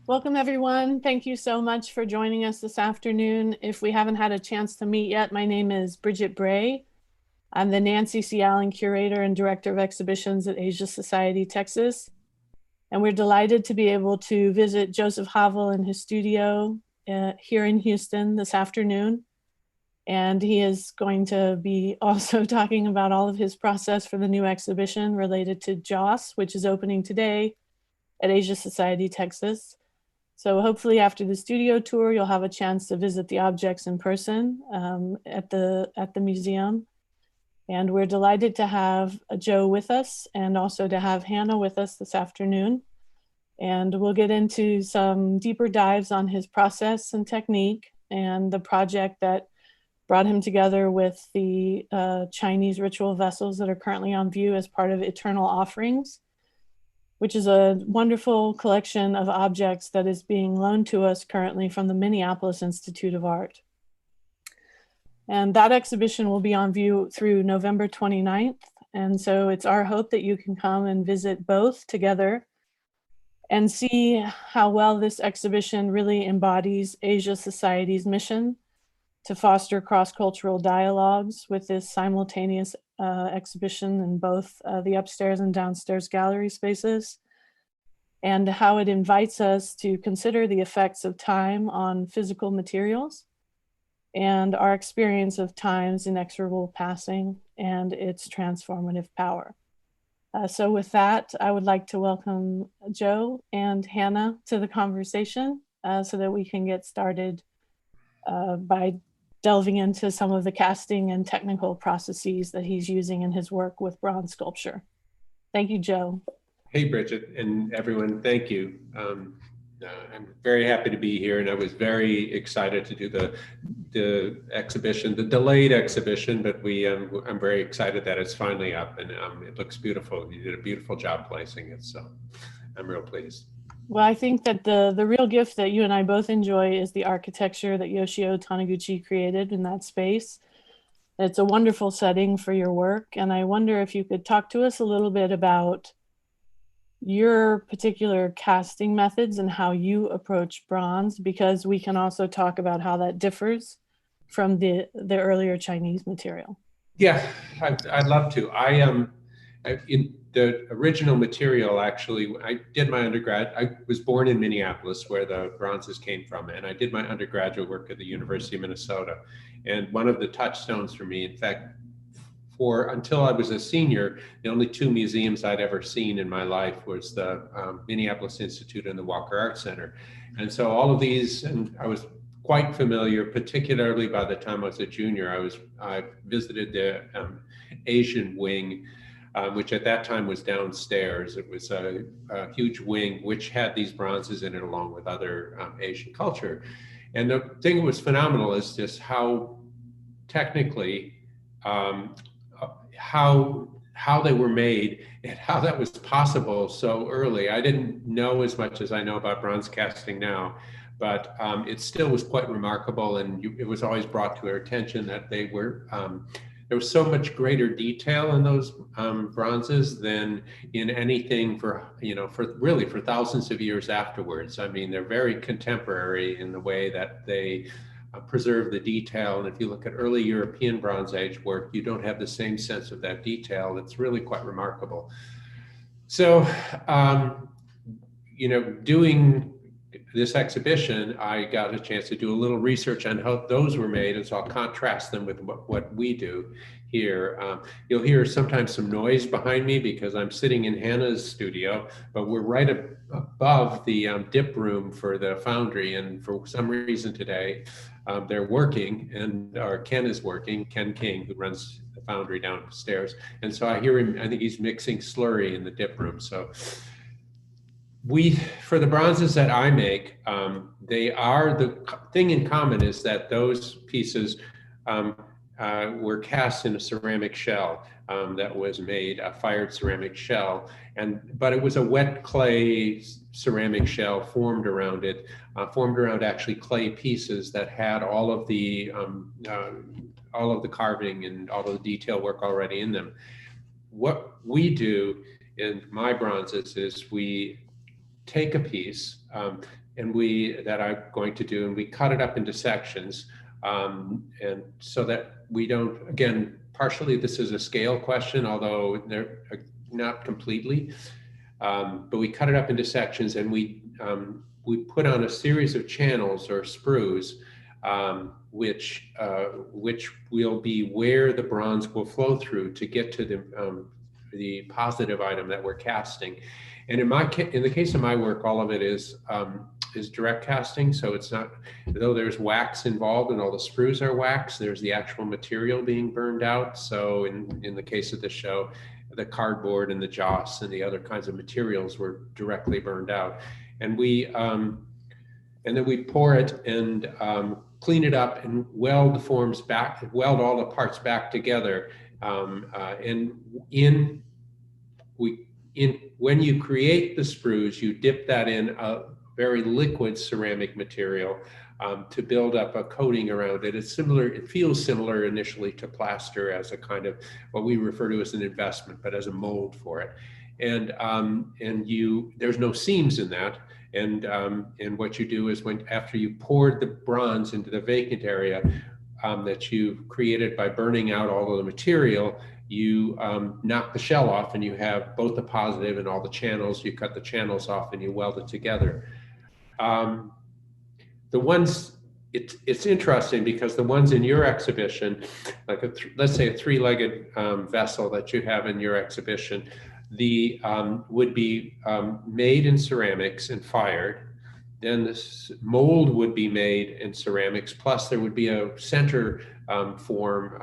Welcome, everyone. Thank you so much for joining us this afternoon. If we haven't had a chance to meet yet, my name is Bridget Bray. I'm the Nancy C. Allen Curator and Director of Exhibitions at Asia Society, Texas. And we're delighted to be able to visit Joseph Havel in his studio here in Houston this afternoon. And he is going to be also talking about all of his process for the new exhibition related to JOS, which is opening today at Asia Society, Texas. So hopefully after the studio tour, you'll have a chance to visit the objects in person at the museum. And we're delighted to have Joe with us and also to have Hannah with us this afternoon. And we'll get into some deeper dives on his process and technique and the project that brought him together with the Chinese ritual vessels that are currently on view as part of Eternal Offerings, which is a wonderful collection of objects that is being loaned to us currently from the Minneapolis Institute of Art. And that exhibition will be on view through November 29th. And so it's our hope that you can come and visit both together and see how well this exhibition really embodies Asia Society's mission to foster cross-cultural dialogues with this simultaneous exhibition in both the upstairs and downstairs gallery spaces, and how it invites us to consider the effects of time on physical materials and our experience of time's inexorable passing and its transformative power. So with that, I would like to welcome Joe and Hannah to the conversation so that we can get started by delving into some of the casting and technical processes that he's using in his work with bronze sculpture. Thank you, Joe. Hey, Bridget, and everyone, thank you. I'm very happy to be here, and I was very excited to do the exhibition, the delayed exhibition, but I'm very excited that it's finally up, and it looks beautiful. You did a beautiful job placing it, so I'm real pleased. Well, I think that the real gift that you and I both enjoy is the architecture that Yoshio Taniguchi created in that space. It's a wonderful setting for your work. And I wonder if you could talk to us a little bit about your particular casting methods and how you approach bronze, because we can also talk about how that differs from the earlier Chinese material. Yeah, I'd love to. In the original material, actually, I did my undergrad. I was born in Minneapolis, where the bronzes came from, and I did my undergraduate work at the University of Minnesota. And one of the touchstones for me, in fact, until I was a senior, the only two museums I'd ever seen in my life was the Minneapolis Institute and the Walker Art Center. And so all of these, and I was quite familiar, particularly by the time I was a junior. I visited the Asian wing, which at that time was downstairs. It was a huge wing which had these bronzes in it along with other Asian culture. And the thing that was phenomenal is just how technically, how they were made and how that was possible so early. I didn't know as much as I know about bronze casting now, but it still was quite remarkable, and it was always brought to our attention that they were, there was so much greater detail in those bronzes than in anything for thousands of years afterwards. I mean, they're very contemporary in the way that they preserve the detail. And if you look at early European Bronze Age work, you don't have the same sense of that detail. It's really quite remarkable. So, doing this exhibition, I got a chance to do a little research on how those were made, and so I'll contrast them with what we do here. You'll hear sometimes some noise behind me because I'm sitting in Hannah's studio, but we're right above the dip room for the foundry, and for some reason today, they're working, or Ken is working, Ken King, who runs the foundry downstairs, and so I hear him, I think he's mixing slurry in the dip room. So for the bronzes that I make, the thing in common is that those pieces were cast in a ceramic shell that was made, a fired ceramic shell, but it was a wet clay ceramic shell formed around actually clay pieces that had all of the carving and all of the detail work already in them. What we do in my bronzes is we take a piece that I'm going to do, and we cut it up into sections, and so that we don't, again, partially this is a scale question, although they're not completely, but we cut it up into sections, and we put on a series of channels or sprues, which will be where the bronze will flow through to get to the positive item that we're casting. And in the case of my work, all of it is direct casting. So it's not, though there's wax involved and all the sprues are wax, there's the actual material being burned out. So in the case of the show, the cardboard and the joss and the other kinds of materials were directly burned out. And then we pour it and clean it up and weld the forms back, weld all the parts back together. When you create the sprues, you dip that in a very liquid ceramic material to build up a coating around it. It's similar, it feels similar initially to plaster as a kind of what we refer to as an investment, but as a mold for it. And there's no seams in that. And what you do is after you poured the bronze into the vacant area that you've created by burning out all of the material, you knock the shell off and you have both the positive and all the channels. You cut the channels off and you weld it together. It's interesting because the ones in your exhibition, like let's say a three-legged vessel that you have in your exhibition, would be made in ceramics and fired. Then this mold would be made in ceramics, plus there would be a center form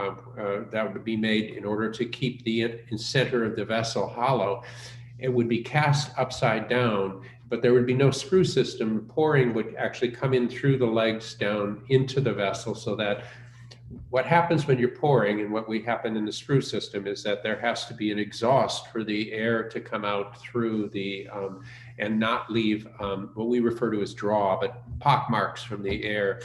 that would be made in order to keep the center of the vessel hollow. It would be cast upside down, but there would be no sprue system. Pouring would actually come in through the legs down into the vessel, so that what happens when you're pouring and what we happen in the sprue system is that there has to be an exhaust for the air to come out through the and not leave what we refer to as draw, but pock marks from the air.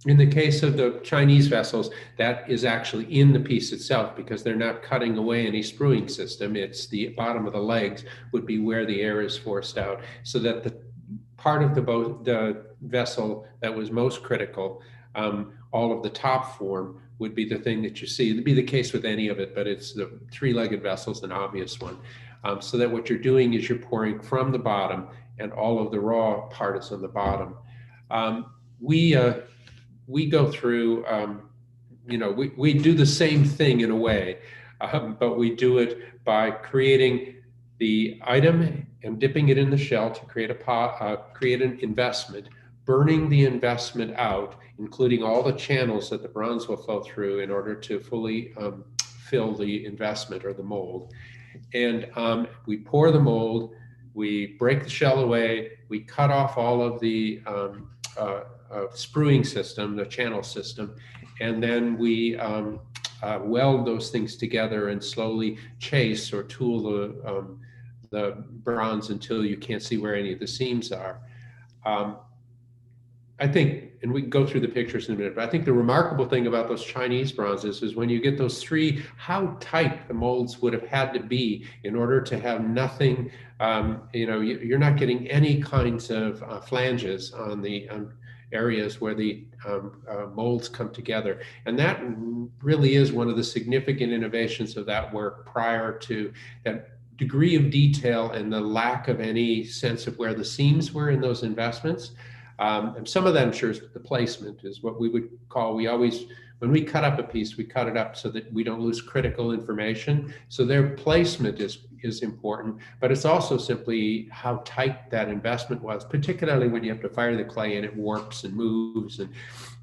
In the case of the Chinese vessels, that is actually in the piece itself because they're not cutting away any spruing system. It's the bottom of the legs would be where the air is forced out, so that the part of the vessel that was most critical, all of the top form would be the thing that you see. It'd be the case with any of it, but it's the three-legged vessel's an obvious one. So that what you're doing is you're pouring from the bottom and all of the raw part is on the bottom. We go through, we do the same thing in a way, but we do it by creating the item and dipping it in the shell to create create an investment, burning the investment out, including all the channels that the bronze will flow through in order to fully fill the investment or the mold. And we pour the mold, we break the shell away, we cut off all of the spruing system, the channel system, and then we weld those things together and slowly chase or tool the bronze until you can't see where any of the seams are. I think, and we can go through the pictures in a minute, but I think the remarkable thing about those Chinese bronzes is when you get those three, how tight the molds would have had to be in order to have nothing, you're not getting any kinds of flanges on the areas where the molds come together. And that really is one of the significant innovations of that work prior to that degree of detail and the lack of any sense of where the seams were in those investments. And some of them, sure, the placement is what we would call, when we cut up a piece, we cut it up so that we don't lose critical information. So their placement is important, but it's also simply how tight that investment was, particularly when you have to fire the clay and it warps and moves, and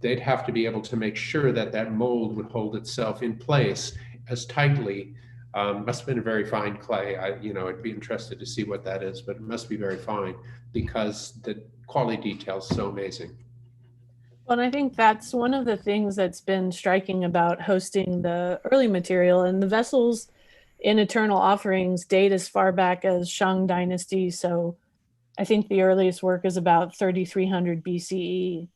they'd have to be able to make sure that that mold would hold itself in place as tightly. Must have been a very fine clay. I'd be interested to see what that is, but it must be very fine because the quality detail is so amazing. Well, and I think that's one of the things that's been striking about hosting the early material, and the vessels in Eternal Offerings date as far back as Shang Dynasty. So I think the earliest work is about 3300 BCE.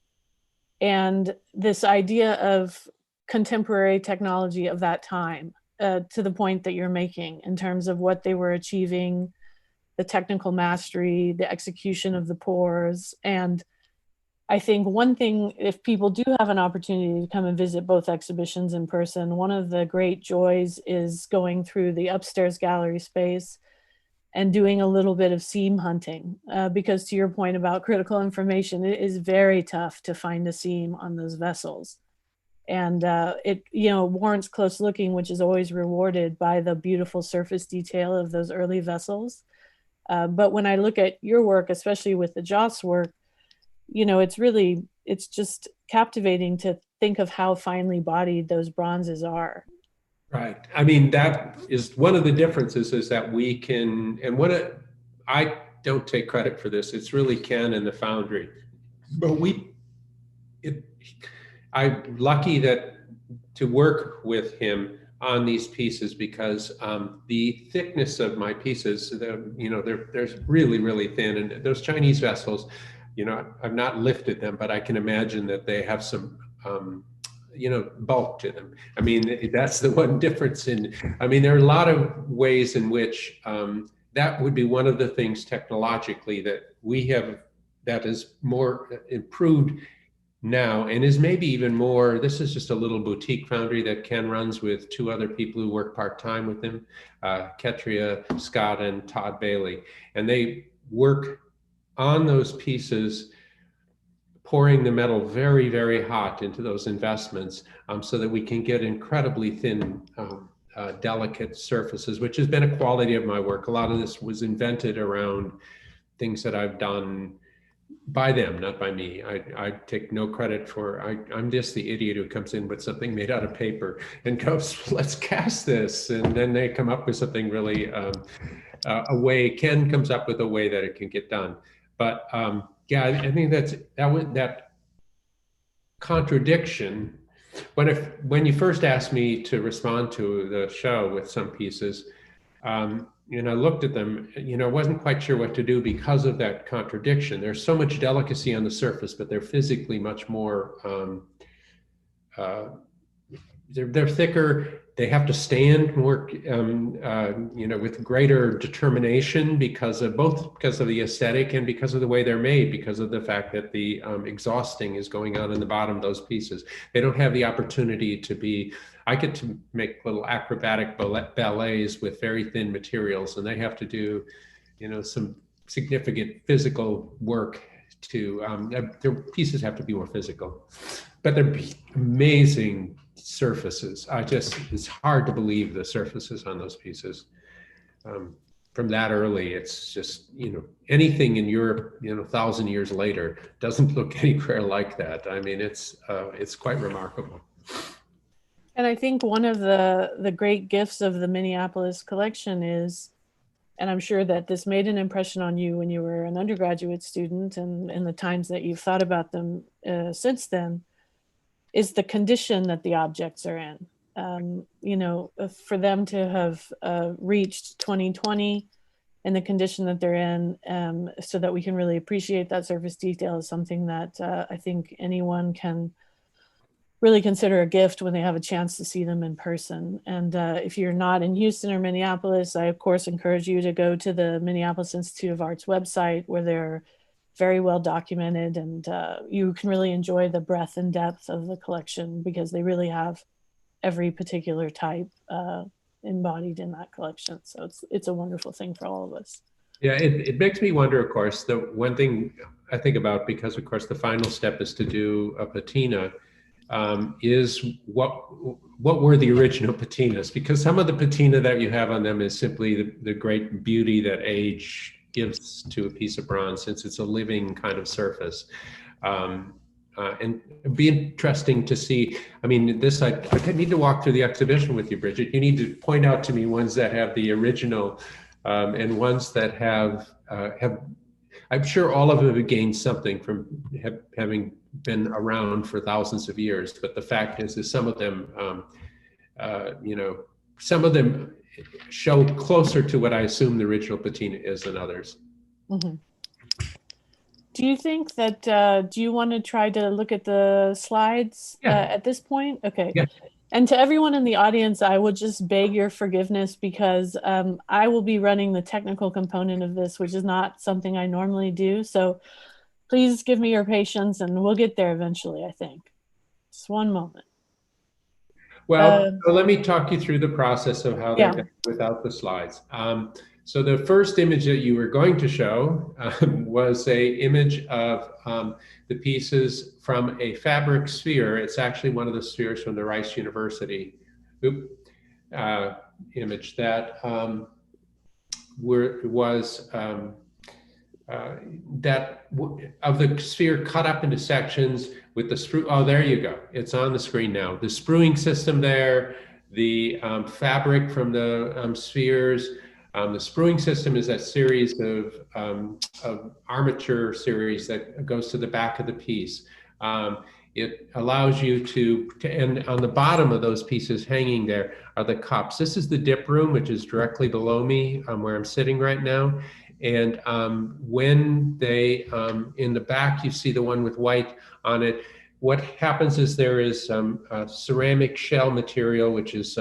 And this idea of contemporary technology of that time, to the point that you're making in terms of what they were achieving, the technical mastery, the execution of the pours. And I think one thing, if people do have an opportunity to come and visit both exhibitions in person, one of the great joys is going through the upstairs gallery space and doing a little bit of seam hunting, because to your point about critical information, it is very tough to find a seam on those vessels. And it warrants close looking, which is always rewarded by the beautiful surface detail of those early vessels. But when I look at your work, especially with the Joss work, it's just captivating to think of how finely bodied those bronzes are. Right. I mean, that is one of the differences, is that we can, and I don't take credit for this, it's really Ken and the foundry. But I'm lucky to work with him on these pieces, because the thickness of my pieces, they're really, really thin. And those Chinese vessels, I've not lifted them, but I can imagine that they have some bulk to them. I mean, that's the one difference there are a lot of ways in which that would be one of the things technologically that we have that is more improved now, and is maybe even more. This is just a little boutique foundry that Ken runs with two other people who work part-time with him, Ketria Scott and Todd Bailey. And they work on those pieces, pouring the metal very, very hot into those investments, so that we can get incredibly thin, delicate surfaces, which has been a quality of my work. A lot of this was invented around things that I've done by them, not by me. I take no credit for, I'm just the idiot who comes in with something made out of paper and goes, let's cast this. And then they come up with something really, Ken comes up with a way that it can get done. But yeah, I think that contradiction, when you first asked me to respond to the show with some pieces, I looked at them, I wasn't quite sure what to do because of that contradiction. There's so much delicacy on the surface, but they're physically much more, they're thicker. They have to stand more, with greater determination because of the aesthetic and because of the way they're made, because of the fact that the exhausting is going on in the bottom of those pieces. They don't have the opportunity I get to make little acrobatic ballets with very thin materials, and they have to do, some significant physical work their pieces have to be more physical, but they're amazing surfaces. It's hard to believe the surfaces on those pieces. From that early, it's just, anything in Europe, 1,000 years later doesn't look anywhere like that. I mean, it's quite remarkable. And I think one of the great gifts of the Minneapolis collection is, and I'm sure that this made an impression on you when you were an undergraduate student and in the times that you've thought about them since then, is the condition that the objects are in. For them to have reached 2020 in the condition that they're in, so that we can really appreciate that surface detail, is something that I think anyone can really consider a gift when they have a chance to see them in person. And if you're not in Houston or Minneapolis, I of course encourage you to go to the Minneapolis Institute of Art's website, where they're very well documented, and you can really enjoy the breadth and depth of the collection, because they really have every particular type embodied in that collection. So it's a wonderful thing for all of us. Yeah, it makes me wonder, of course, the one thing I think about, because of course the final step is to do a patina, is what were the original patinas? Because some of the patina that you have on them is simply the great beauty that age gives to a piece of bronze, since it's a living kind of surface. And it'd be interesting to see. I mean, I need to walk through the exhibition with you, Bridget. You need to point out to me ones that have the original, and ones that have. I'm sure all of them have gained something from having been around for thousands of years. But the fact is some of them, some of them show closer to what I assume the original patina is than others. Mm-hmm. Do you think that, do you want to try to look at the slides at this point? Okay. Yeah. And to everyone in the audience, I will just beg your forgiveness because I will be running the technical component of this, which is not something I normally do. So please give me your patience and we'll get there eventually, I think. Just one moment. Well, so let me talk you through the process of how they're Yeah. done without the slides. So the first image that you were going to show was a image of the pieces from a fabric sphere. It's actually one of the spheres from the Rice University image that of the sphere cut up into sections with the sprue. Oh, there you go. It's on the screen now. The spruing system there, the fabric from the spheres. The spruing system is that series of armature series that goes to the back of the piece. It allows you and on the bottom of those pieces hanging there are the cups. This is the dip room, which is directly below me where I'm sitting right now. And when they, in the back, you see the one with white on it. What happens is there is some ceramic shell material, which is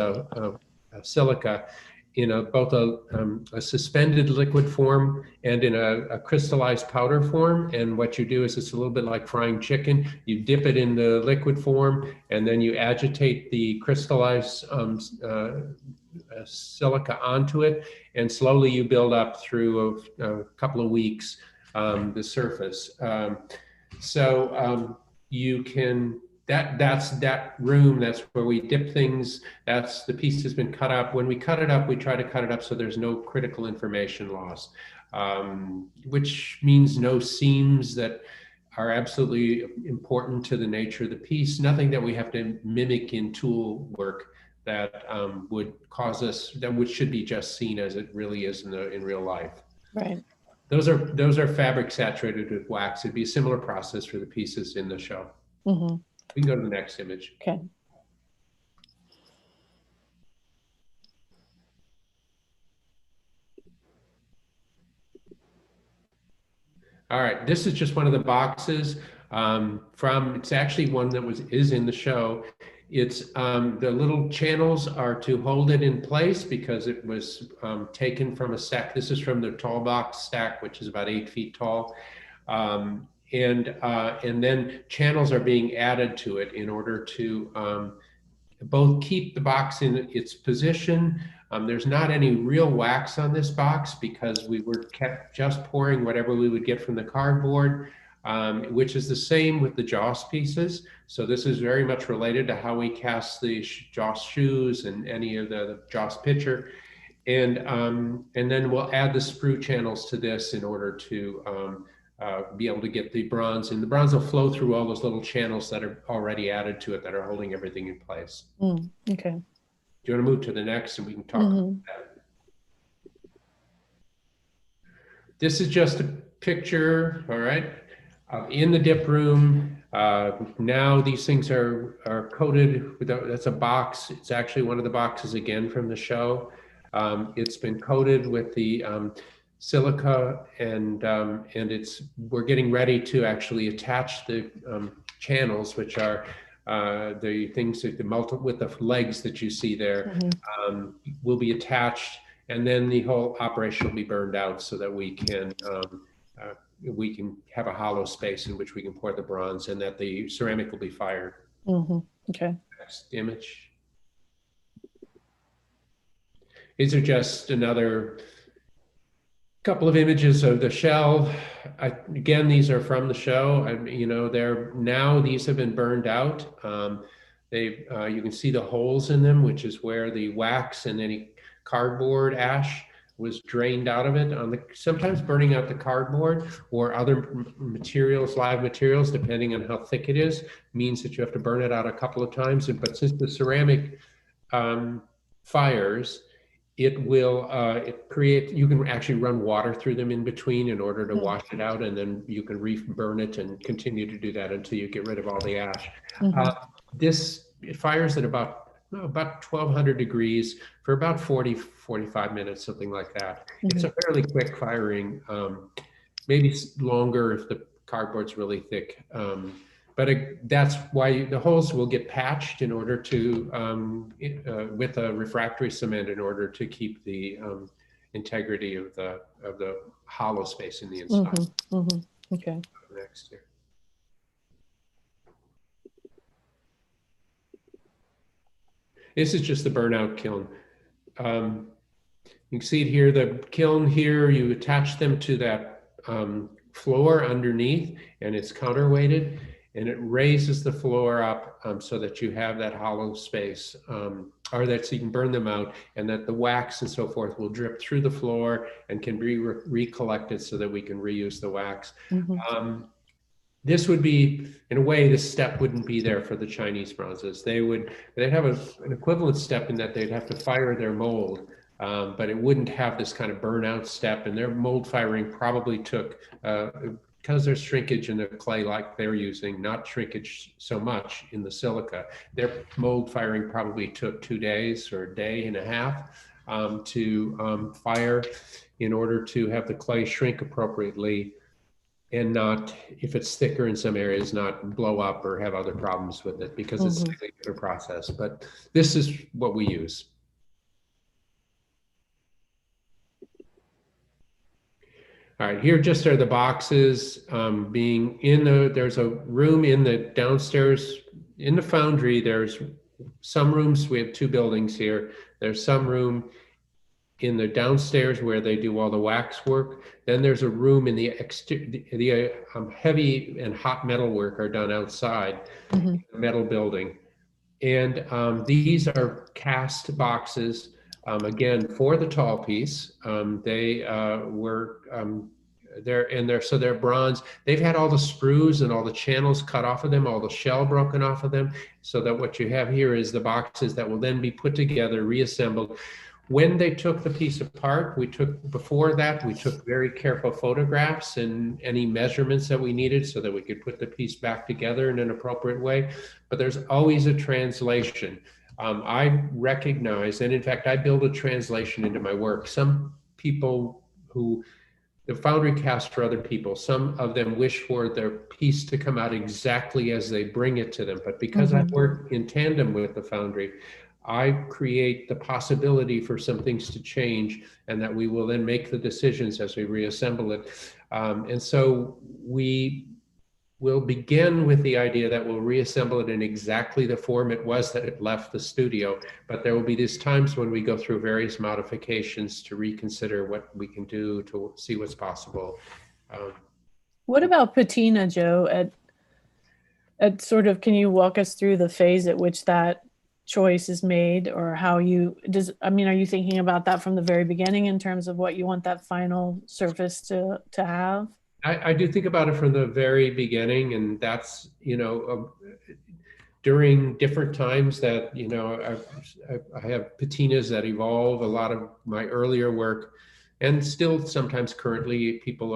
silica, in both a suspended liquid form and in a crystallized powder form. And what you do is it's a little bit like frying chicken. You dip it in the liquid form, and then you agitate the crystallized silica onto it, and slowly you build up through a couple of weeks the surface. You can, that's that room, that's where we dip things, that's the piece has been cut up. When we cut it up, we try to cut it up so there's no critical information loss, which means no seams that are absolutely important to the nature of the piece, nothing that we have to mimic in tool work that would cause us, which should be just seen as it really is in real life. Right. Those are fabric saturated with wax. It'd be a similar process for the pieces in the show. Mm-hmm. We can go to the next image. Okay. All right, this is just one of the boxes it's actually one that is in the show. It's the little channels are to hold it in place because it was taken from a stack. This is from the tall box stack, which is about 8 feet tall. And then channels are being added to it in order to both keep the box in its position. There's not any real wax on this box because we were kept just pouring whatever we would get from the cardboard, which is the same with the Joss pieces. So this is very much related to how we cast the Joss shoes and any of the Joss pitcher. And then we'll add the sprue channels to this in order to be able to get the bronze, and the bronze will flow through all those little channels that are already added to it that are holding everything in place. Okay. Do you want to move to the next and we can talk about that? This is just a picture, all right, in the dip room. Now these things are coated with that's a box. It's actually one of the boxes again from the show. It's been coated with the silica, and we're getting ready to actually attach the channels, which are the things that with the legs that you see there, will be attached, and then the whole operation will be burned out so that we can have a hollow space in which we can pour the bronze, and that the ceramic will be fired. Okay. Next image. These are just another couple of images of the shell. Again, these are from the show. These have been burned out. You can see the holes in them, which is where the wax and any cardboard ash was drained out of it. Sometimes burning out the cardboard or other materials, live materials, depending on how thick it is, means that you have to burn it out a couple of times. But since the ceramic fires, you can actually run water through them in between in order to wash it out, and then you can re-burn it and continue to do that until you get rid of all the ash. It fires at about 1200 degrees for about 45 minutes, something like that. It's a fairly quick firing, maybe longer if the cardboard's really thick. that's why the holes will get patched in order to, with a refractory cement in order to keep the integrity of the hollow space in the inside. Okay. Next here. This is just the burnout kiln. You can see it here, the kiln here, you attach them to that floor underneath, and it's counterweighted, and it raises the floor up so that you have that hollow space, or that so you can burn them out, and that the wax and so forth will drip through the floor and can be recollected so that we can reuse the wax. This would be, in a way, this step wouldn't be there for the Chinese bronzes. They'd have an equivalent step in that they'd have to fire their mold, but it wouldn't have this kind of burnout step. And their mold firing probably took, because there's shrinkage in the clay like they're using, not shrinkage so much in the silica, their mold firing probably took 2 days or a day and a half to fire in order to have the clay shrink appropriately, and not, if it's thicker in some areas, not blow up or have other problems with it, because it's a different process. But this is what we use. All right, here just are the boxes being in there's a room in the downstairs, in the foundry, there's some rooms, we have 2 buildings here. There's some room in the downstairs where they do all the wax work. Then there's a room in the heavy and hot metal work are done outside, the metal building. And these are cast boxes, again, for the tall piece. They were, so they're bronze. They've had all the sprues and all the channels cut off of them, all the shell broken off of them, so that what you have here is the boxes that will then be put together, reassembled. When they took the piece apart, before that, we took very careful photographs and any measurements that we needed so that we could put the piece back together in an appropriate way. But there's always a translation. I recognize, and in fact, I build a translation into my work. Some people the foundry cast for other people, some of them wish for their piece to come out exactly as they bring it to them. But because I work in tandem with the foundry, I create the possibility for some things to change, and that we will then make the decisions as we reassemble it. And so we will begin with the idea that we'll reassemble it in exactly the form it was that it left the studio. But there will be these times when we go through various modifications to reconsider what we can do to see what's possible. What about patina, Joe? At sort of, can you walk us through the phase at which that choice is made, or how are you thinking about that from the very beginning in terms of what you want that final surface to have? I do think about it from the very beginning, and that's, during different times that, I have patinas that evolve. A lot of my earlier work, and still sometimes currently, people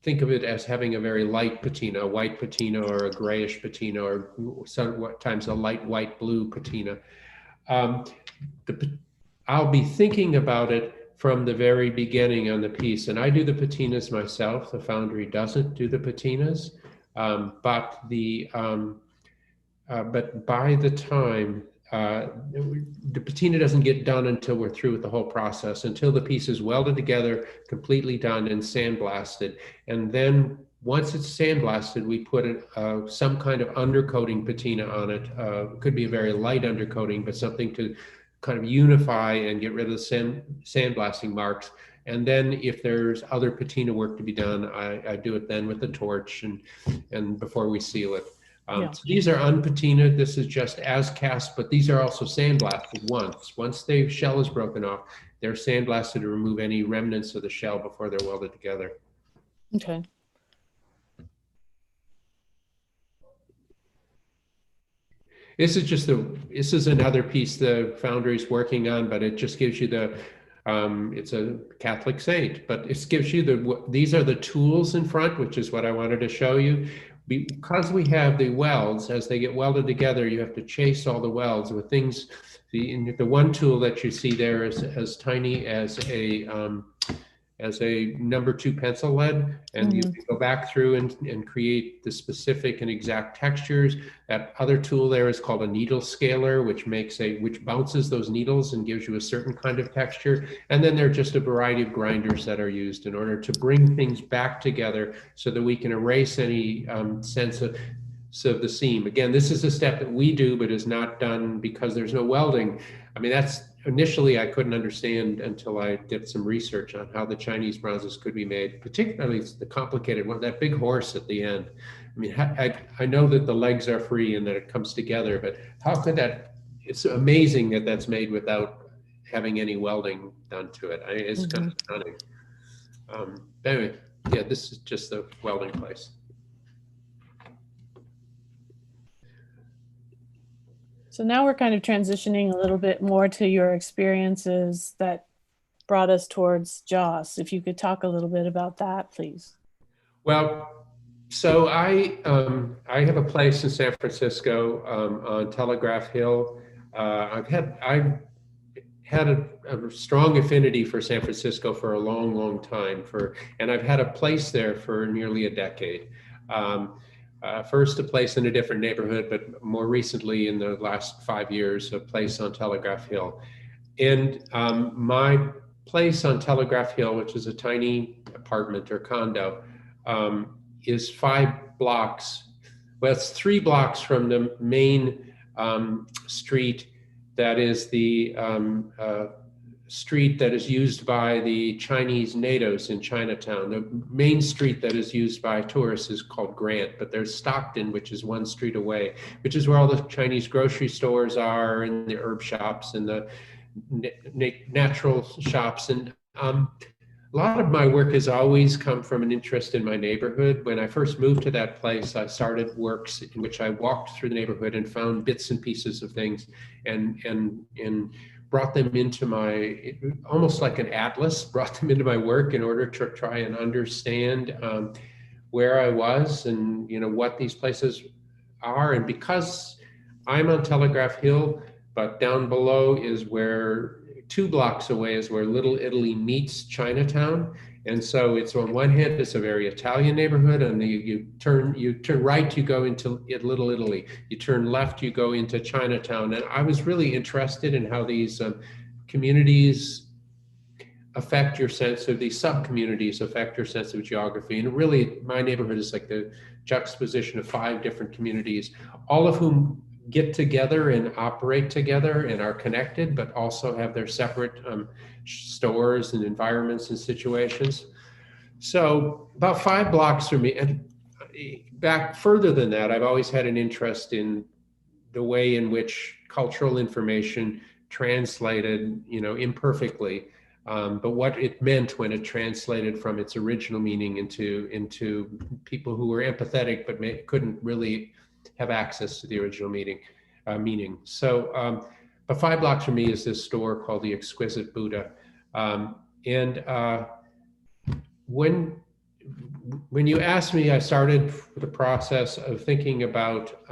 think of it as having a very light patina, a white patina or a grayish patina, or sometimes a light white blue patina. I'll be thinking about it from the very beginning on the piece, and I do the patinas myself. The foundry doesn't do the patinas, but by the time the patina doesn't get done until we're through with the whole process, until the piece is welded together, completely done, and sandblasted. And then once it's sandblasted, we put some kind of undercoating patina on it. Could be a very light undercoating, but something to kind of unify and get rid of the sandblasting marks. And then if there's other patina work to be done, I do it then with the torch and before we seal it. So these are unpatinaed. This is just as cast, but these are also sandblasted once. Once the shell is broken off, they're sandblasted to remove any remnants of the shell before they're welded together. Okay. This is another piece the foundry is working on, but it just gives you it's a Catholic saint, but it gives you these are the tools in front, which is what I wanted to show you. Because we have the welds, as they get welded together, you have to chase all the welds with things. The one tool that you see there is as tiny as a as a number 2 pencil lead, and you can go back through and create the specific and exact textures. That other tool there is called a needle scaler, which bounces those needles and gives you a certain kind of texture. And then there are just a variety of grinders that are used in order to bring things back together so that we can erase any sense of the seam. Again, this is a step that we do, but is not done because there's no welding. I mean, that's initially I couldn't understand until I did some research on how the Chinese bronzes could be made, particularly the complicated one, that big horse at the end. I mean, I know that the legs are free and that it comes together, but how could that? It's amazing that that's made without having any welding done to it. It's kind of stunning. Anyway, yeah, this is just the welding place. So now we're kind of transitioning a little bit more to your experiences that brought us towards JOS. If you could talk a little bit about that, please. Well, so I have a place in San Francisco on Telegraph Hill. I've had a strong affinity for San Francisco for a long, long time. And I've had a place there for nearly a decade. First a place in a different neighborhood, but more recently in the last 5 years, a place on Telegraph Hill. And my place on Telegraph Hill, which is a tiny apartment or condo, is 5 blocks. Well, it's 3 blocks from the main street that is the street that is used by the Chinese natives in Chinatown. The main street that is used by tourists is called Grant, but there's Stockton, which is 1 street away, which is where all the Chinese grocery stores are and the herb shops and the natural shops. And a lot of my work has always come from an interest in my neighborhood. When I first moved to that place, I started works in which I walked through the neighborhood and found bits and pieces of things and brought them into my, almost like an atlas, brought them into my work in order to try and understand where I was and what these places are. And because I'm on Telegraph Hill, but down below is where 2 blocks away is where Little Italy meets Chinatown. And so it's on one hand, it's a very Italian neighborhood, and you turn right, you go into Little Italy. You turn left, you go into Chinatown. And I was really interested in how these communities affect your sense of, these sub-communities affect your sense of geography. And really, my neighborhood is like the juxtaposition of 5 different communities, all of whom get together and operate together and are connected, but also have their separate stores and environments and situations. So about 5 blocks from me, and back further than that, I've always had an interest in the way in which cultural information translated, imperfectly, but what it meant when it translated from its original meaning into people who were empathetic but couldn't really have access to the original meaning. So, but 5 blocks from me is this store called the Exquisite Buddha. When you asked me, I started the process of thinking about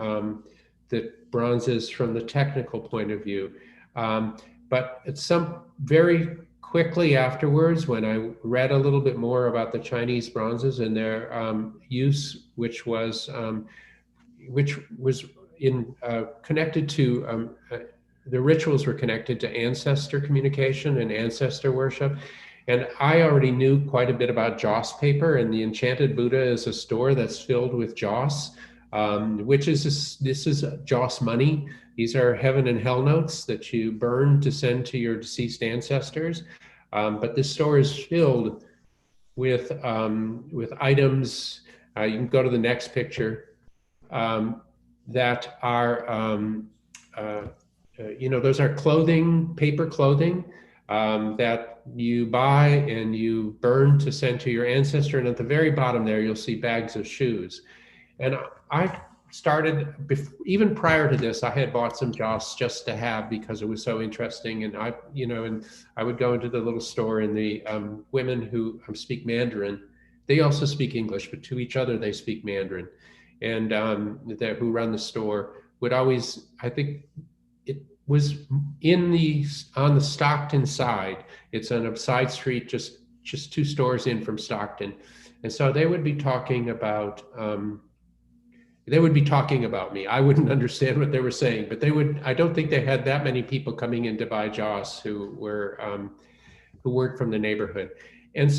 the bronzes from the technical point of view. But it's very quickly afterwards, when I read a little bit more about the Chinese bronzes and their use, which was connected to, the rituals were connected to ancestor communication and ancestor worship. And I already knew quite a bit about Joss paper, and the Enchanted Buddha is a store that's filled with Joss, this is Joss money. These are heaven and hell notes that you burn to send to your deceased ancestors. But this store is filled with items. You can go to the next picture. That are, those are clothing, paper clothing that you buy and you burn to send to your ancestor. And at the very bottom there, you'll see bags of shoes. And I started, even prior to this, I had bought some Joss just to have because it was so interesting. And I would go into the little store, and the women who speak Mandarin, they also speak English, but to each other, they speak Mandarin. And who run the store would always, I think it was on the Stockton side. It's on a side street just just 2 stores in from Stockton. And so they would be talking about me. I wouldn't understand what they were saying, but I don't think they had that many people coming in to buy Joss who weren't from the neighborhood. And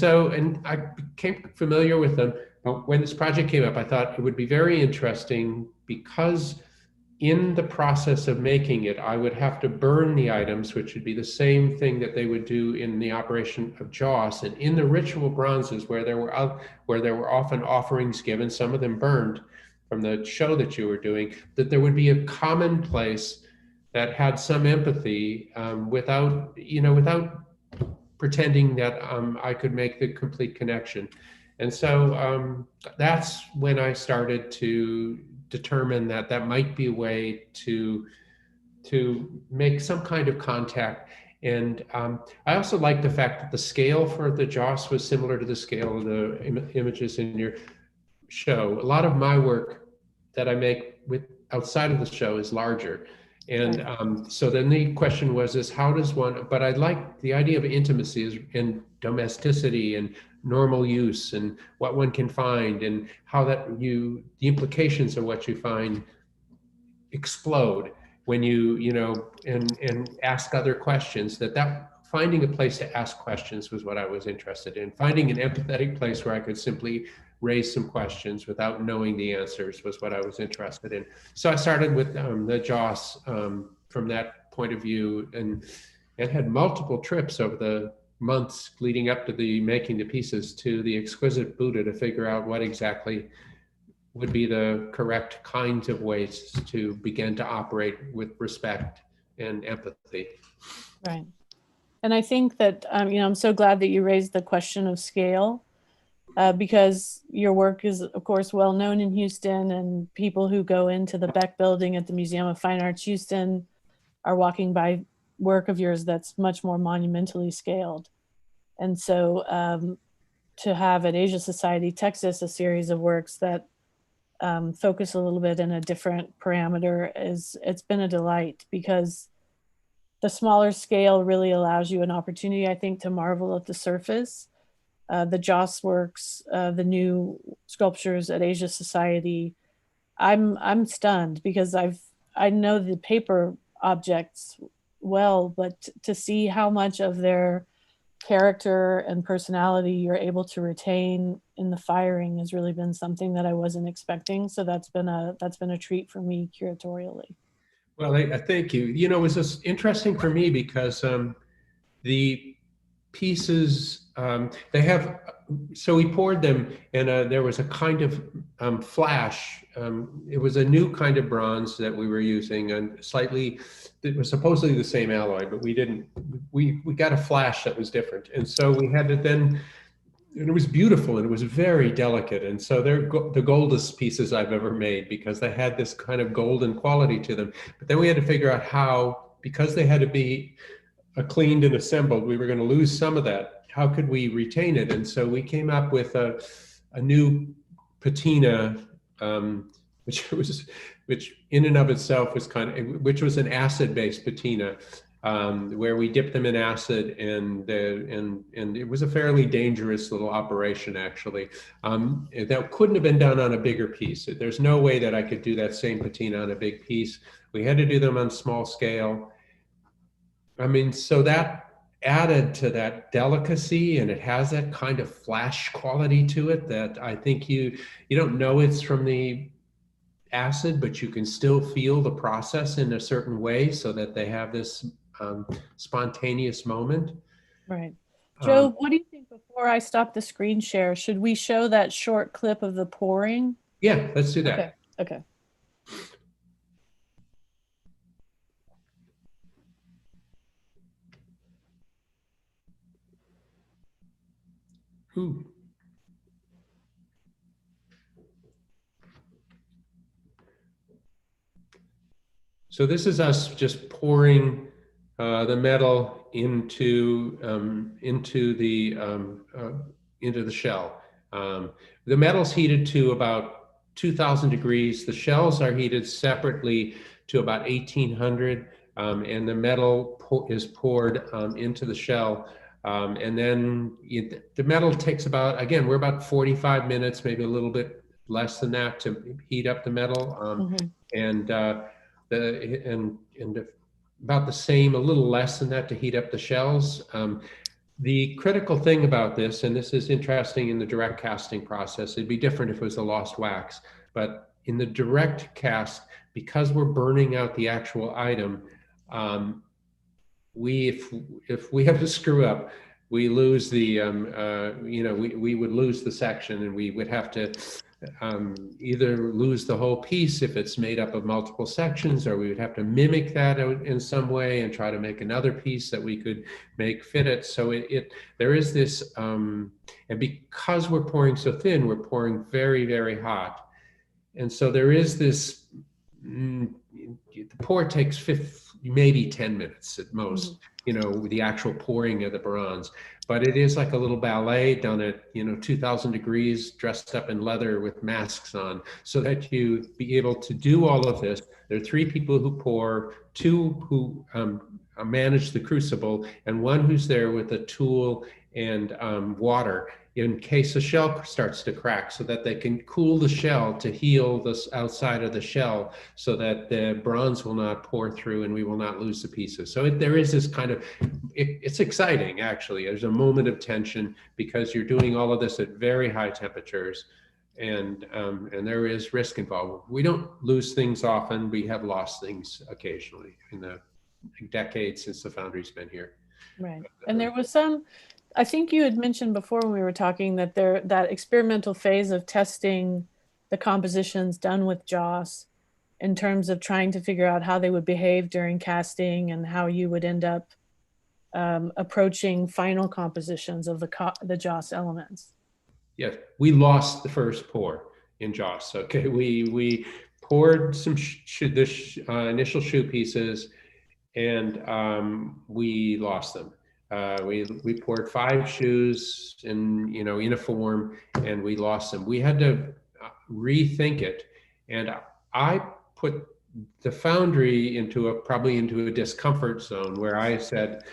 I became familiar with them. But when this project came up, I thought it would be very interesting because in the process of making it, I would have to burn the items, which would be the same thing that they would do in the operation of Joss. And in the ritual bronzes, where there were often offerings given, some of them burned from the show that you were doing, that there would be a common place that had some empathy, without pretending that I could make the complete connection. And so that's when I started to determine that might be a way to make some kind of contact. And I also like the fact that the scale for the Joss was similar to the scale of the images in your show. A lot of my work that I make outside of the show is larger. And so then the question is how does one, but I like the idea of intimacy and domesticity and normal use and what one can find and how the implications of what you find explode when and ask other questions, that finding a place to ask questions was what I was interested in. Finding an empathetic place where I could simply raise some questions without knowing the answers was what I was interested in. So I started with the Joss from that point of view, and had multiple trips over the months leading up to making the pieces to the exquisite Buddha to figure out what exactly would be the correct kinds of ways to begin to operate with respect and empathy. Right. And I think that, I'm so glad that you raised the question of scale, because your work is, of course, well known in Houston, and people who go into the Beck Building at the Museum of Fine Arts Houston are walking by work of yours that's much more monumentally scaled. And so to have at Asia Society Texas a series of works that focus a little bit in a different parameter it's been a delight, because the smaller scale really allows you an opportunity, I think, to marvel at the surface. The Joss works, the new sculptures at Asia Society, I'm stunned, because I know the paper objects well, but to see how much of their character and personality you're able to retain in the firing has really been something that I wasn't expecting. So that's been a treat for me curatorially. Well, thank you. It was just interesting for me because the pieces they have, so we poured them, and there was a kind of flash. It was a new kind of bronze that we were using, and it was supposedly the same alloy, but we got a flash that was different. And so we had to then, and it was beautiful and it was very delicate. And so they're the goldest pieces I've ever made, because they had this kind of golden quality to them. But then we had to figure out how, because they had to be cleaned and assembled, we were going to lose some of that. How could we retain it? And so we came up with a new patina, which in and of itself was which was an acid-based patina, where we dipped them in acid, and it was a fairly dangerous little operation, actually. That couldn't have been done on a bigger piece. There's no way that I could do that same patina on a big piece. We had to do them on small scale. So that added to that delicacy, and it has that kind of flash quality to it that I think you don't know it's from the acid, but you can still feel the process in a certain way, so that they have this spontaneous moment. Right. Joe, what do you think, before I stop the screen share, should we show that short clip of the pouring? Yeah, let's do that. Okay. Ooh. So this is us just pouring the metal into the shell. The metal's heated to about 2,000 degrees. The shells are heated separately to about 1,800, and the metal is poured into the shell. And then the metal takes about, again, we're about 45 minutes, maybe a little bit less than that to heat up the metal. And about the same, a little less than that to heat up the shells. The critical thing about this, and this is interesting in the direct casting process, it'd be different if it was a lost wax, but in the direct cast, because we're burning out the actual item, if we have a screw up, we lose the we would lose the section, and we would have to either lose the whole piece if it's made up of multiple sections, or we would have to mimic that in some way and try to make another piece that we could make fit it. So there is this, and because we're pouring so thin, we're pouring very, very hot. And so there is this, the pour takes maybe 10 minutes at most, the actual pouring of the bronze. But it is like a little ballet done at 2,000 degrees, dressed up in leather with masks on, so that you be able to do all of this. There are 3 people who pour, 2 who manage the crucible, and 1 who's there with a tool and water in case the shell starts to crack, so that they can cool the shell to heal the outside of the shell, so that the bronze will not pour through and we will not lose the pieces. So there is this kind of, it's exciting, actually. There's a moment of tension because you're doing all of this at very high temperatures, and there is risk involved. We don't lose things often. We have lost things occasionally in the decades since the foundry's been here. Right. And there was some, I think you had mentioned before when we were talking that that experimental phase of testing the compositions done with Joss in terms of trying to figure out how they would behave during casting and how you would end up approaching final compositions of the Joss elements. Yes, we lost the first pour in Joss. Okay, we poured some initial shoe pieces, and we lost them. We poured 5 shoes in a form, and we lost them. We had to rethink it, and I put the foundry probably into a discomfort zone where I said,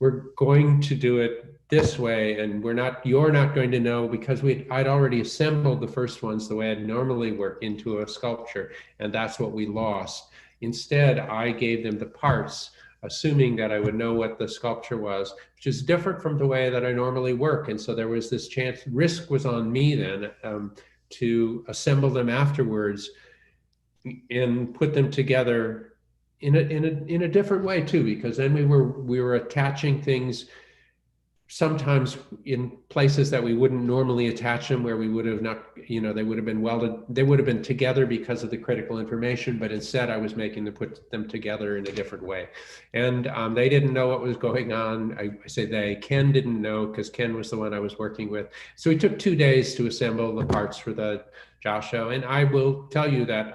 we're going to do it this way, and you're not going to know, because I'd already assembled the first ones the way I'd normally work into a sculpture, and that's what we lost. Instead, I gave them the parts, assuming that I would know what the sculpture was, which is different from the way that I normally work. And so there was this chance, risk was on me then, to assemble them afterwards and put them together in a different way too, because then we were attaching things sometimes in places that we wouldn't normally attach them, where we would have not, they would have been welded, they would have been together because of the critical information, but instead I was making them put them together in a different way. And they didn't know what was going on. I say they, Ken didn't know, because Ken was the one I was working with. So it took 2 days to assemble the parts for the Joss show. And I will tell you that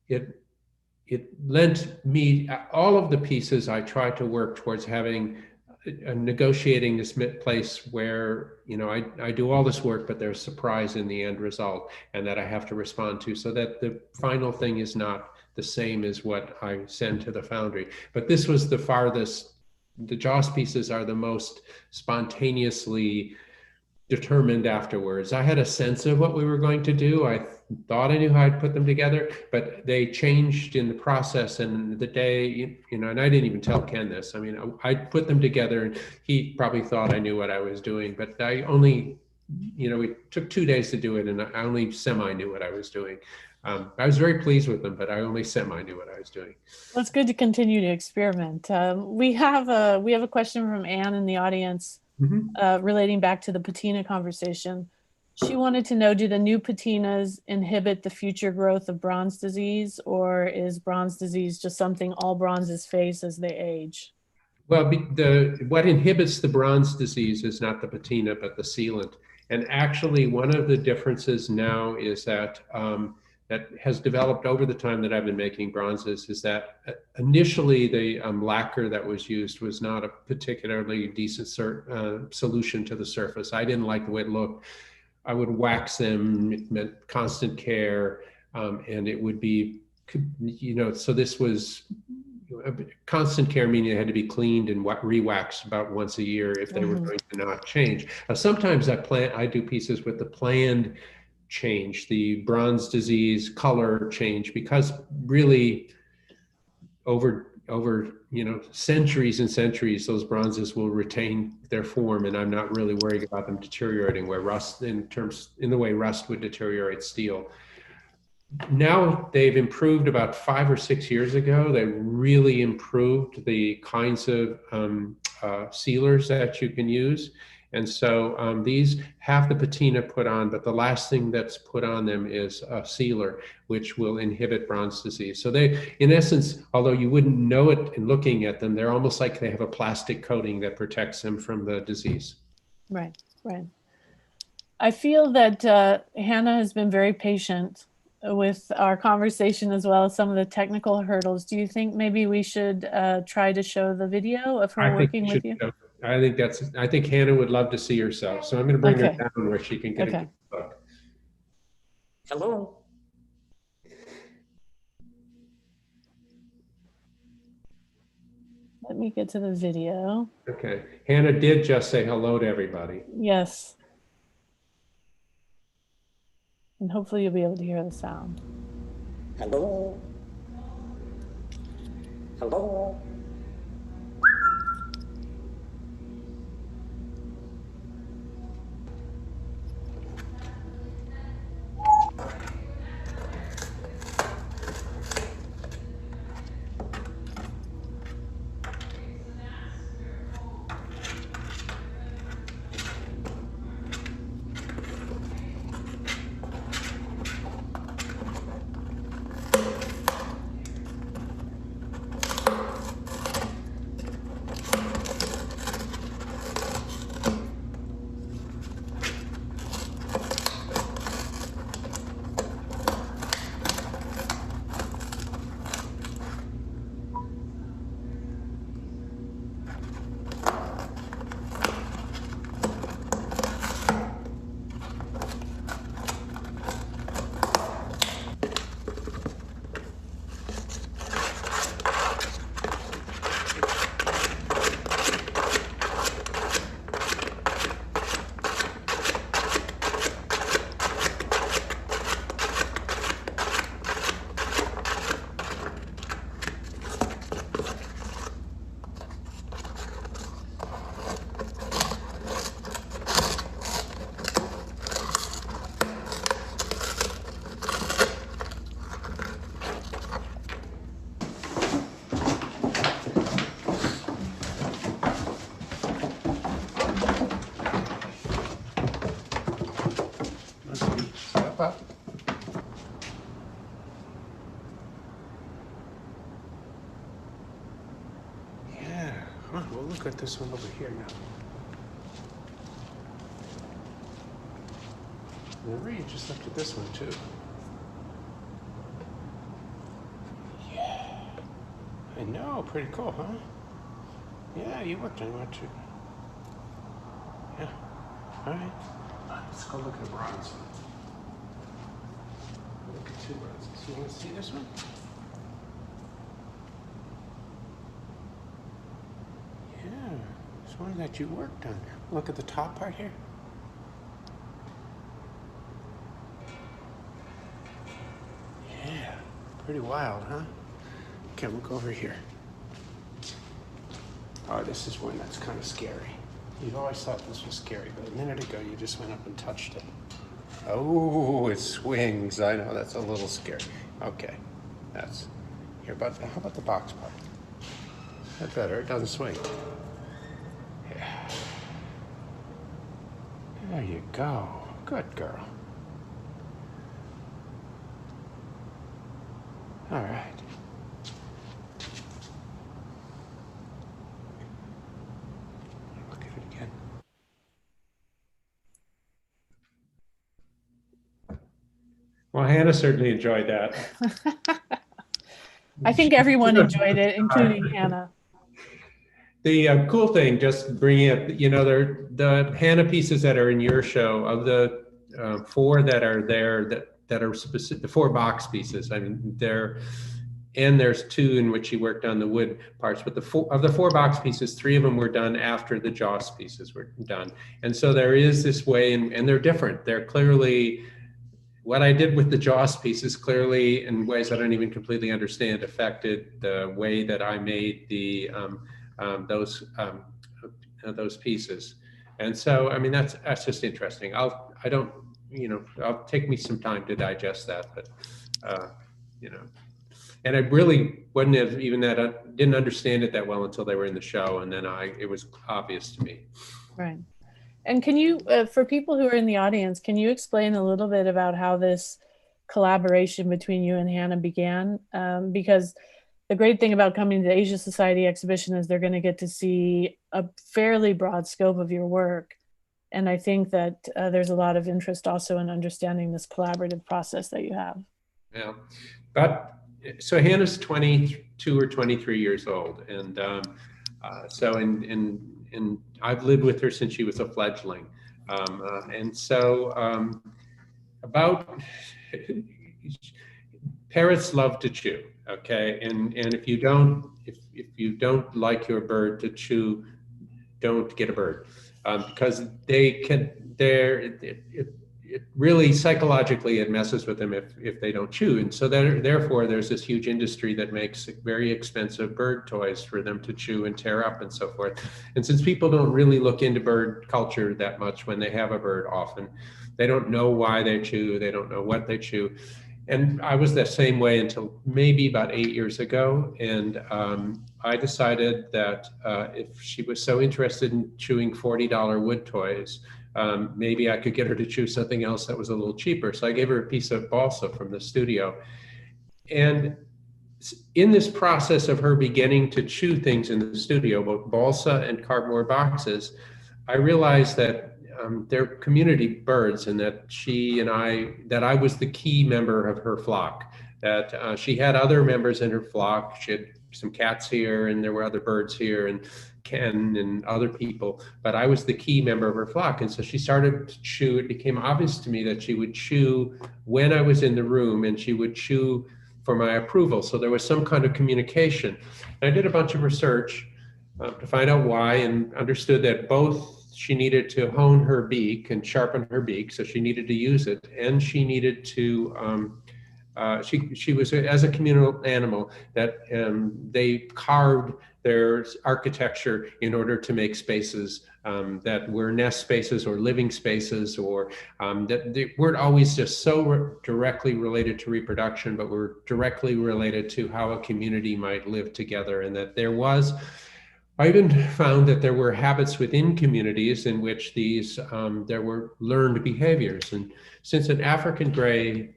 it lent me, all of the pieces I tried to work towards having negotiating this place where I do all this work, but there's surprise in the end result, and that I have to respond to, so that the final thing is not the same as what I send to the foundry. But this was the farthest. The Joss pieces are the most spontaneously determined afterwards. I had a sense of what we were going to do. I thought I knew how I'd put them together, but they changed in the process. And the day, and I didn't even tell Ken this. I mean, I put them together, and he probably thought I knew what I was doing, but I only, it took 2 days to do it, and I only semi knew what I was doing. I was very pleased with them, but I only semi knew what I was doing. Well, it's good to continue to experiment. We have a question from Anne in the audience. Relating back to the patina conversation. She wanted to know, do the new patinas inhibit the future growth of bronze disease, or is bronze disease just something all bronzes face as they age? Well, what inhibits the bronze disease is not the patina, but the sealant. And actually, one of the differences now is that that has developed over the time that I've been making bronzes is that initially the lacquer that was used was not a particularly decent solution to the surface. I didn't like the way it looked. I would wax them, it meant constant care, and it would be, so this was constant care meaning they had to be cleaned and re-waxed about once a year if they were going to not change. Sometimes I do pieces with the planned change, the bronze disease color change, because really over centuries and centuries, those bronzes will retain their form, and I'm not really worried about them deteriorating where rust in the way rust would deteriorate steel. Now they've improved. About 5 or 6 years ago, they really improved the kinds of sealers that you can use. And so these have the patina put on, but the last thing that's put on them is a sealer, which will inhibit bronze disease. So they, in essence, although you wouldn't know it in looking at them, they're almost like they have a plastic coating that protects them from the disease. Right, right. I feel that Hannah has been very patient with our conversation as well as some of the technical hurdles. Do you think maybe we should try to show the video of her working with you? I think Hannah would love to see herself. So I'm going to bring her down where she can get a good look. Hello. Let me get to the video. Okay. Hannah did just say hello to everybody. Yes. And hopefully you'll be able to hear the sound. Hello. Hello. We'll look at this one over here now. Remember, you just looked at this one too. Yeah. I know, pretty cool, huh? Yeah, you worked on one too. Yeah. All right. Let's go look at the bronze one. Look at two bronzes. You want to see this one? One that you worked on. Look at the top part here. Yeah, pretty wild, huh? Okay, we'll go over here. Oh, this is one that's kind of scary. You've always thought this was scary, but a minute ago you just went up and touched it. Oh, it swings. I know, that's a little scary. Okay, that's here. But how about the box part? That's better. It doesn't swing. There you go. Good girl. All right. Look at it again. Well, Hannah certainly enjoyed that. I think everyone enjoyed it, including Hannah. The cool thing, just bringing up, the Hannah pieces that are in your show, of the 4 that are there, that are specific, the 4 box pieces. I mean, they're and there's 2 in which she worked on the wood parts. But of the 4 box pieces, 3 of them were done after the Joss pieces were done. And so there is this way, and they're different. They're clearly, what I did with the Joss pieces clearly, in ways I don't even completely understand, affected the way that I made the those pieces. And so, I mean, that's just interesting. I'll take me some time to digest that, but and I really wouldn't have even didn't understand it that well until they were in the show, and then it was obvious to me. Right. And can you, for people who are in the audience, can you explain a little bit about how this collaboration between you and Hannah began? Because the great thing about coming to the Asia Society exhibition is they're going to get to see a fairly broad scope of your work. And I think that there's a lot of interest also in understanding this collaborative process that you have. Yeah, so Hannah's 22 or 23 years old. And and I've lived with her since she was a fledgling. About parrots love to chew, okay? And if you don't like your bird to chew, don't get a bird, because it really psychologically it messes with them if they don't chew. And so therefore there's this huge industry that makes very expensive bird toys for them to chew and tear up and so forth. And since people don't really look into bird culture that much when they have a bird, often they don't know why they chew, they don't know what they chew. And I was the same way until maybe about 8 years ago. And I decided that if she was so interested in chewing $40 wood toys, maybe I could get her to chew something else that was a little cheaper. So I gave her a piece of balsa from the studio. And in this process of her beginning to chew things in the studio, both balsa and cardboard boxes, I realized that they're community birds, and that I was the key member of her flock, that she had other members in her flock. She had some cats here, and there were other birds here, and Ken and other people, but I was the key member of her flock. And so she started to chew. It became obvious to me that she would chew when I was in the room, and she would chew for my approval. So there was some kind of communication. And I did a bunch of research to find out why, and understood that both she needed to hone her beak and sharpen her beak, so she needed to use it, and she needed to she was, as a communal animal, that they carved their architecture in order to make spaces that were nest spaces or living spaces, or that they weren't always just so directly related to reproduction, but were directly related to how a community might live together. And that I even found that there were habits within communities in which there were learned behaviors. And since an African gray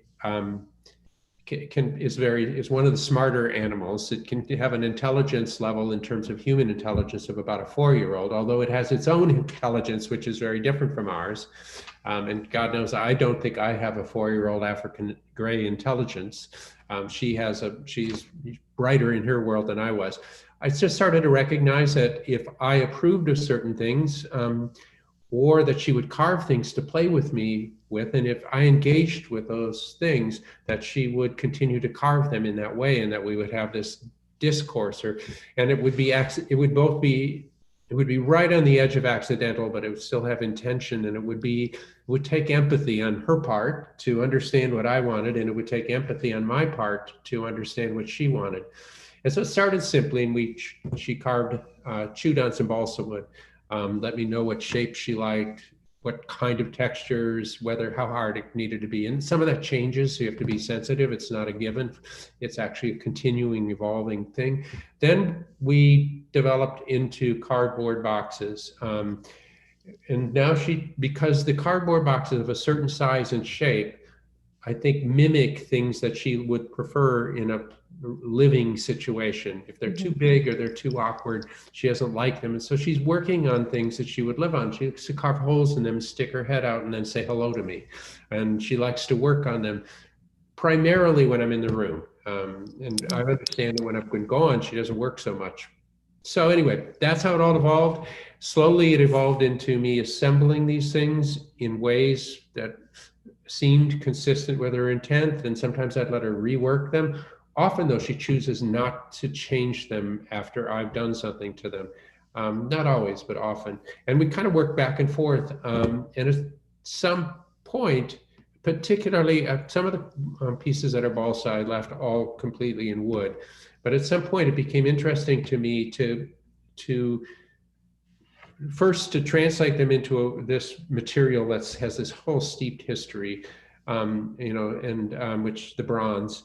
is one of the smarter animals, it can have an intelligence level in terms of human intelligence of about a 4-year-old, although it has its own intelligence, which is very different from ours. And God knows, I don't think I have a 4-year-old African gray intelligence. She's brighter in her world than I was. I just started to recognize that if I approved of certain things, or that she would carve things to play with me with, and if I engaged with those things, that she would continue to carve them in that way, and that we would have this discourse, and it would be right on the edge of accidental, but it would still have intention, and it would take empathy on her part to understand what I wanted, and it would take empathy on my part to understand what she wanted. And so it started simply, and she chewed on some balsa wood, let me know what shape she liked, what kind of textures, how hard it needed to be. And some of that changes, so you have to be sensitive. It's not a given. It's actually a continuing, evolving thing. Then we developed into cardboard boxes. And now because the cardboard boxes of a certain size and shape, I think, mimic things that she would prefer in a living situation. If they're too big or they're too awkward, she doesn't like them. And so she's working on things that she would live on. She likes to carve holes in them, stick her head out, and then say hello to me. And she likes to work on them primarily when I'm in the room. And I understand that when I've been gone, she doesn't work so much. So anyway, that's how it all evolved. Slowly it evolved into me assembling these things in ways that seemed consistent with her intent, and sometimes I'd let her rework them, Often, though, she chooses not to change them after I've done something to them. Not always, but often. And we kind of work back and forth. And at some point, particularly some of the pieces that are balsa, I left all completely in wood. But at some point, it became interesting to me to first to translate them into this material that has this whole steeped history, and which the bronze.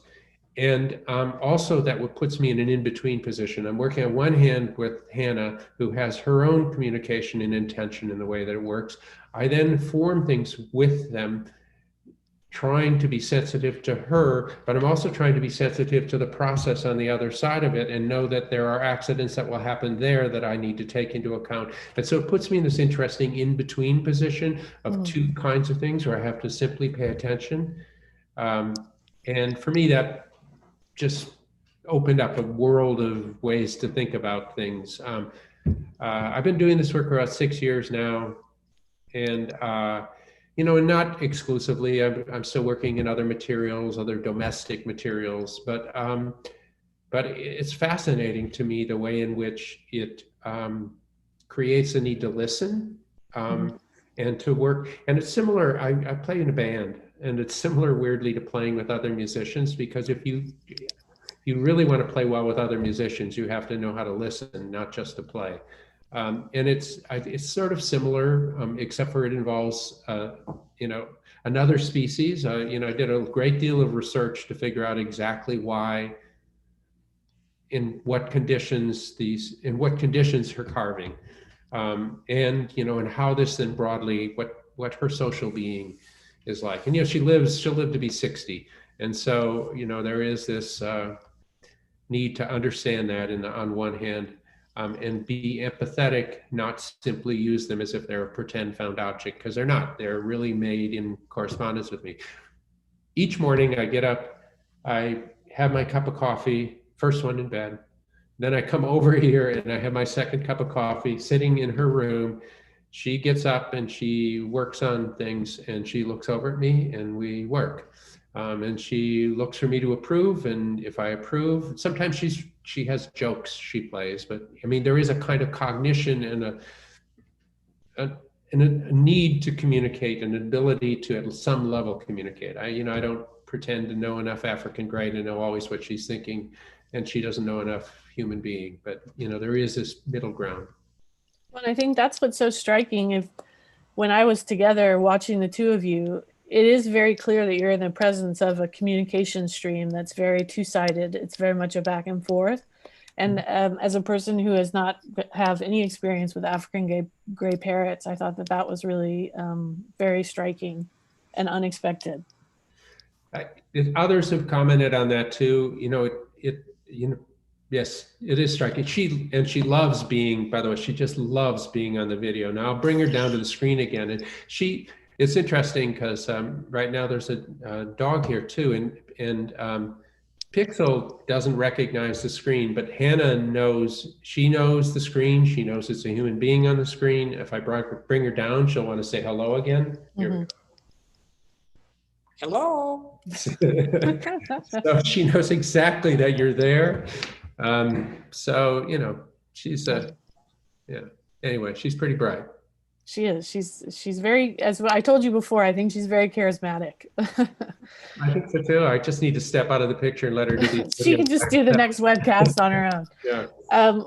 And also that what puts me in an in-between position. I'm working on one hand with Hannah, who has her own communication and intention in the way that it works. I then form things with them, trying to be sensitive to her, but I'm also trying to be sensitive to the process on the other side of it and know that there are accidents that will happen there that I need to take into account. And so it puts me in this interesting in-between position of two kinds of things where I have to simply pay attention. And for me, that just opened up a world of ways to think about things. I've been doing this work for about 6 years now, and and not exclusively. I'm still working in other materials, other domestic materials, but it's fascinating to me the way in which it creates a need to listen and to work. And it's similar. I play in a band. And it's similar, weirdly, to playing with other musicians, because if you really want to play well with other musicians, you have to know how to listen, not just to play. And it's sort of similar, except for it involves, another species. I did a great deal of research to figure out exactly why, in what conditions her carving, and how this then broadly, what her social being is like. And she'll live to be 60. And so, there is this need to understand that on one hand, and be empathetic, not simply use them as if they're a pretend found object, because they're not. They're really made in correspondence with me. Each morning I get up, I have my cup of coffee, first one in bed. Then I come over here and I have my second cup of coffee sitting in her room. She gets up and she works on things, and she looks over at me and we work. And she looks for me to approve. And if I approve, sometimes she has jokes she plays, but there is a kind of cognition and a need to communicate, an ability to at some level communicate. I don't pretend to know enough African Grey to know always what she's thinking, and she doesn't know enough human being, but there is this middle ground. Well, I think that's what's so striking. When I was together watching the two of you, it is very clear that you're in the presence of a communication stream that's very two-sided. It's very much a back and forth. And as a person who has not have any experience with African gray parrots, I thought that was really very striking and unexpected. Others have commented on that too. Yes, it is striking. She loves being, by the way, she just loves being on the video. Now I'll bring her down to the screen again. And it's interesting because right now there's a dog here too. And Pixel doesn't recognize the screen, but Hannah she knows the screen. She knows it's a human being on the screen. If I bring her down, she'll want to say hello again. Mm-hmm. Hello. So she knows exactly that you're there. She's anyway, she's pretty bright. She is. She's very, as I told you before, I think she's very charismatic. I think so too. I just need to step out of the picture and let her do these. She can just do the next webcast on her own. Yeah.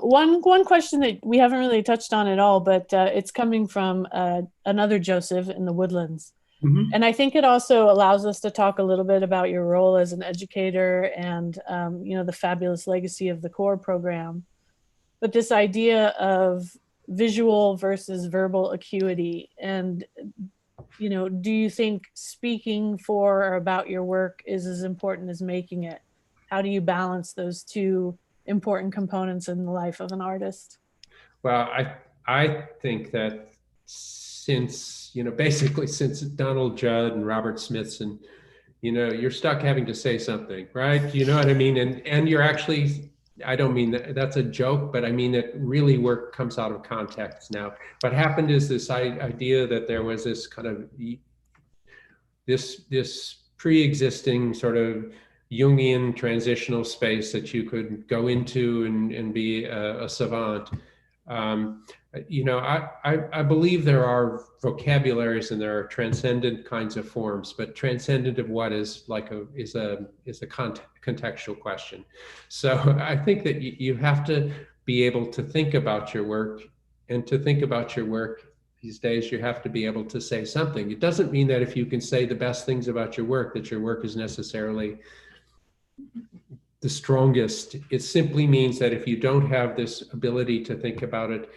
One question that we haven't really touched on at all, but it's coming from another Joseph in the Woodlands. Mm-hmm. And I think it also allows us to talk a little bit about your role as an educator and, the fabulous legacy of the core program. But this idea of visual versus verbal acuity, and, do you think speaking for or about your work is as important as making it? How do you balance those two important components in the life of an artist? Well, I think that basically since Donald Judd and Robert Smithson, you're stuck having to say something, right? You know what I mean? And you're actually, I don't mean that's a joke, but I mean that really work comes out of context now. What happened is this idea that there was this kind of this pre-existing sort of Jungian transitional space that you could go into and be a savant. You know, I believe there are vocabularies and there are transcendent kinds of forms, but transcendent of what is like is a contextual question. So I think that you have to be able to think about your work, and to think about your work these days, you have to be able to say something. It doesn't mean that if you can say the best things about your work, that your work is necessarily the strongest. It simply means that if you don't have this ability to think about it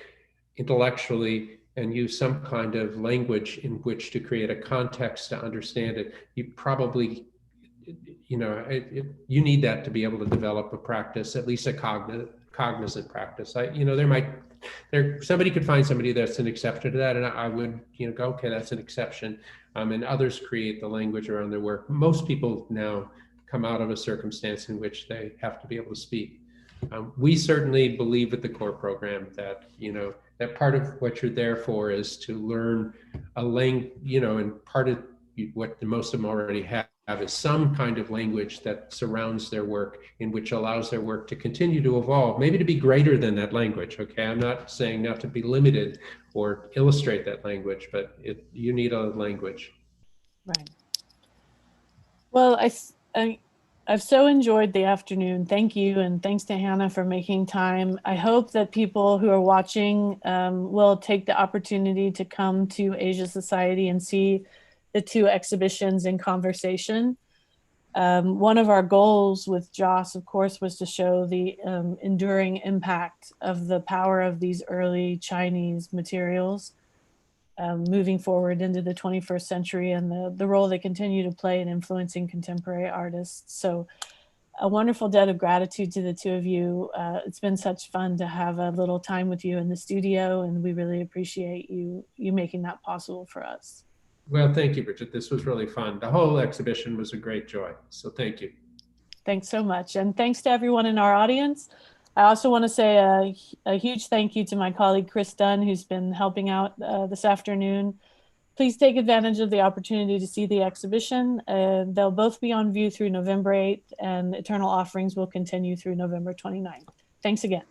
intellectually and use some kind of language in which to create a context to understand it, you probably, you know, you need that to be able to develop a practice, at least a cognizant practice. You know, somebody could find somebody that's an exception to that, and I would, you know, go, okay, that's an exception. And others create the language around their work. Most people now come out of a circumstance in which they have to be able to speak. We certainly believe at the core program that, you know, that part of what you're there for is to learn a language, you know, and part of what most of them already have is some kind of language that surrounds their work, in which allows their work to continue to evolve, maybe to be greater than that language. Okay, I'm not saying not to be limited or illustrate that language, but you need a language. Right. Well, I've so enjoyed the afternoon. Thank you. And thanks to Hannah for making time. I hope that people who are watching will take the opportunity to come to Asia Society and see the two exhibitions in conversation. One of our goals with Joss, of course, was to show the enduring impact of the power of these early Chinese materials moving forward into the 21st century, and the role they continue to play in influencing contemporary artists. So a wonderful debt of gratitude to the two of you. It's been such fun to have a little time with you in the studio, and we really appreciate you making that possible for us. Well, thank you, Bridget. This was really fun. The whole exhibition was a great joy. So thank you. Thanks so much. And thanks to everyone in our audience. I also want to say a huge thank you to my colleague, Chris Dunn, who's been helping out this afternoon. Please take advantage of the opportunity to see the exhibition. They'll both be on view through November 8th, and Eternal Offerings will continue through November 29th. Thanks again.